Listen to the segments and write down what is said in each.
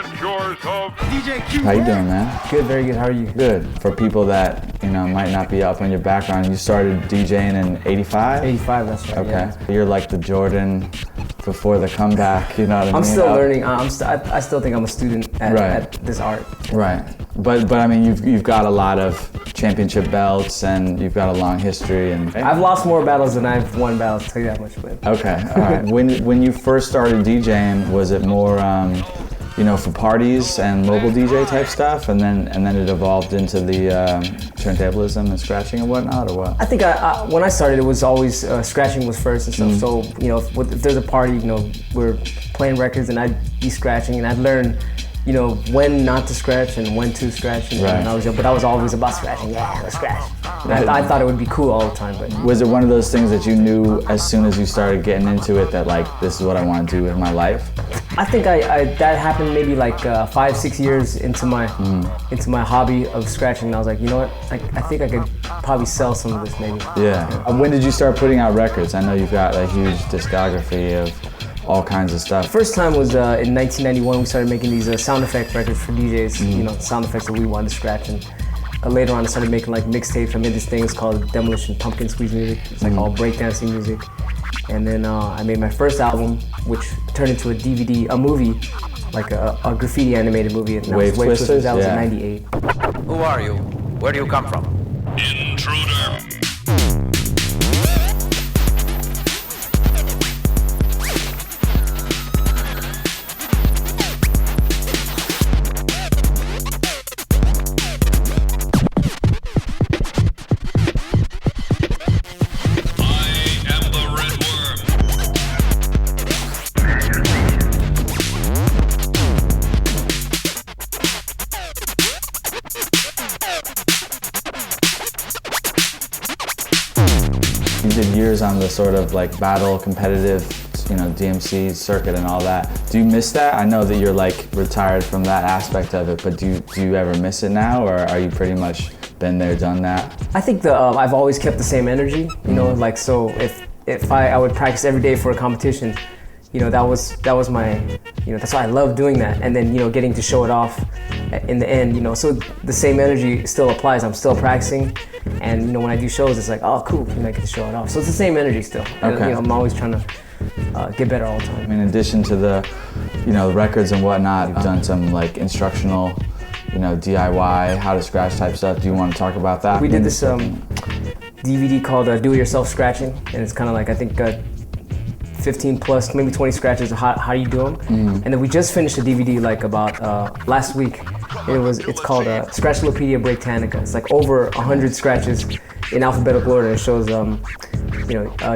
present yours of DJ Qbert. How you doing, man? Good, very good. How are you? Good. For people that, might not be up on your background, you started DJing in 85? 85, that's right. Okay. Yeah. You're like the Jordan before the comeback, you know what I mean? I'm still learning. I still think I'm a student at this art. Right. But I mean, you've got a lot of championship belts and you've got a long history. And I've lost more battles than I've won battles, I'll tell you that much. But. Okay, all right. When you first started DJing, was it more, for parties and mobile DJ type stuff, and then it evolved into the turntablism and scratching and whatnot, or what? I think when I started, it was always scratching was first and stuff. So if there's a party, we're playing records and I'd be scratching and I'd learn, when not to scratch and when to scratch. And, right. But I was always about scratching. Yeah, let's scratch. And I thought it would be cool all the time. But was it one of those things that you knew as soon as you started getting into it that this is what I want to do with my life? I think that happened maybe 5-6 years into my hobby of scratching. And I was like, you know what? I think I could probably sell some of this maybe. Yeah. When did you start putting out records? I know you've got a huge discography of all kinds of stuff. First time was in 1991. We started making these sound effect records for DJs. Sound effects that we wanted to scratch. And later on, I started making mixtapes. I made this thing. It's called Demolition Pumpkin Squeeze music. It's all breakdancing music. And then I made my first album, which turned into a DVD, a movie, a graffiti animated movie. And that was Wavetwisters. That was in '98. Who are you? Where do you come from? Intruder. You did years on the sort of battle competitive, DMC circuit and all that. Do you miss that? I know that you're retired from that aspect of it, but do you ever miss it now, or are you pretty much been there, done that? I think I've always kept the same energy. So if I would practice every day for a competition, that was my, that's why I love doing that. And then, getting to show it off in the end, so the same energy still applies. I'm still practicing. And, when I do shows, it's like, oh, cool, I get to show it off. So it's the same energy still. Okay. I'm always trying to get better all the time. In addition to the, records and whatnot, you've done some instructional, DIY, how to scratch type stuff. Do you want to talk about that? We did this DVD called Do It Yourself Scratching. And it's kind of I think, 15 plus, maybe 20 scratches of how you do them. And then we just finished a DVD about last week. It's called Scratchlopedia Breaktanica. It's over 100 scratches in alphabetical order. It shows a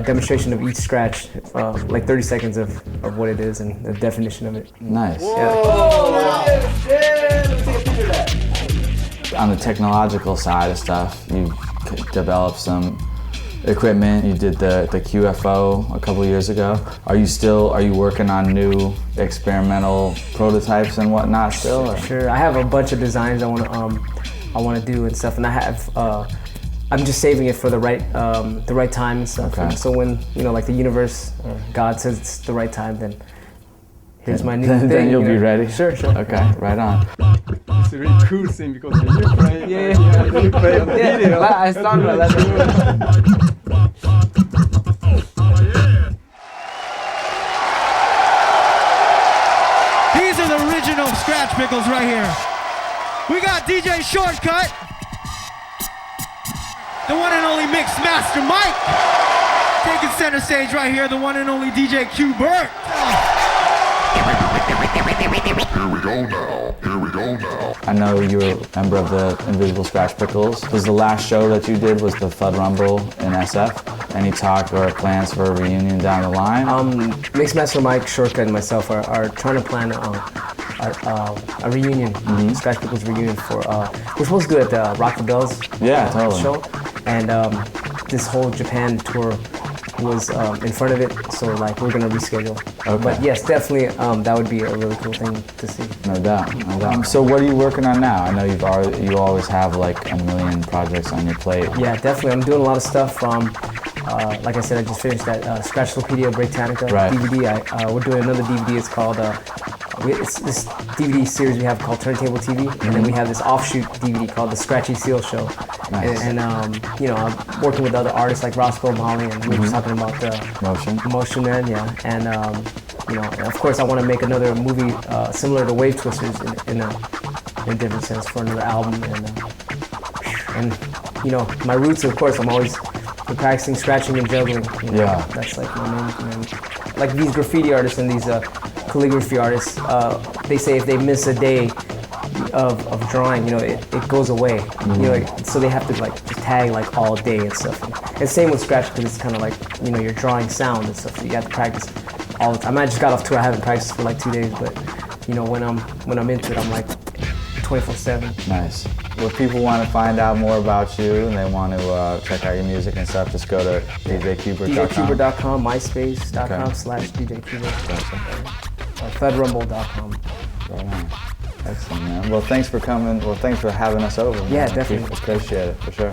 demonstration of each scratch, 30 seconds of what it is and the definition of it. Nice. Yeah. On the technological side of stuff, you've developed some equipment. You did the QFO a couple of years ago. Are you working on new experimental prototypes and whatnot still? Or? Sure. I have a bunch of designs I want to do and stuff, and I have I'm just saving it for the right time and stuff. Okay. So when the universe or God says it's the right time, then here's my new thing. Then you'll be ready. Sure. Okay, right on. It's a really cool thing because when you play, you play on the video. I started like that. These are the original scratch pickles right here. We got DJ Shortcut, the one and only Mix Master Mike, taking center stage right here, the one and only DJ Qbert. Here we go now. I know you were a member of the Invisible Scratch Pickles. Was the last show that you did was the Thud Rumble in SF? Any talk or plans for a reunion down the line? Mixmaster Mike, Shortcut, and myself are trying to plan a reunion, Scratch Pickles reunion for. We're supposed to do it at the Rock the Bells show, and this whole Japan tour was in front of it, so we're gonna reschedule. Okay. But yes, definitely that would be a really cool thing to see. No doubt. So what are you working on now? I know you always have a million projects on your plate. Yeah, definitely. I'm doing a lot of stuff. Like I said, I just finished that Scratchlopedia Breaktanica DVD. We're doing another DVD. It's called this DVD series we have called Turntable TV, and then we have this offshoot DVD called The Scratchy Seal Show. Nice. And you know, I'm working with other artists like Roscoe Molly, and we were talking about the Motion Man, yeah. And you know, and of course, I want to make another movie similar to Wavetwisters in a different sense for another album. And you know, my roots, of course, I'm always practicing scratching and juggling. You know, Yeah. That's like my main thing. Like these graffiti artists and these calligraphy artists, they say if they miss a day of drawing, you know, it goes away. You know, so they have to like just tag like all day and stuff. And same with scratch, because it's kind of like, you know, you're drawing sound and stuff. So you have to practice all the time. I just got off tour. I haven't practiced for like 2 days, but you know, when I'm into it, I'm like 24/7. Nice. Well, if people want to find out more about you and they want to check out your music and stuff, just go to DJQbert.com. DJQbert.com, MySpace.com/DJ Qbert, or FedRumble.com. Right on. Excellent, man. Well, thanks for coming. Well, thanks for having us over. Man. Yeah, definitely. Appreciate it, for sure.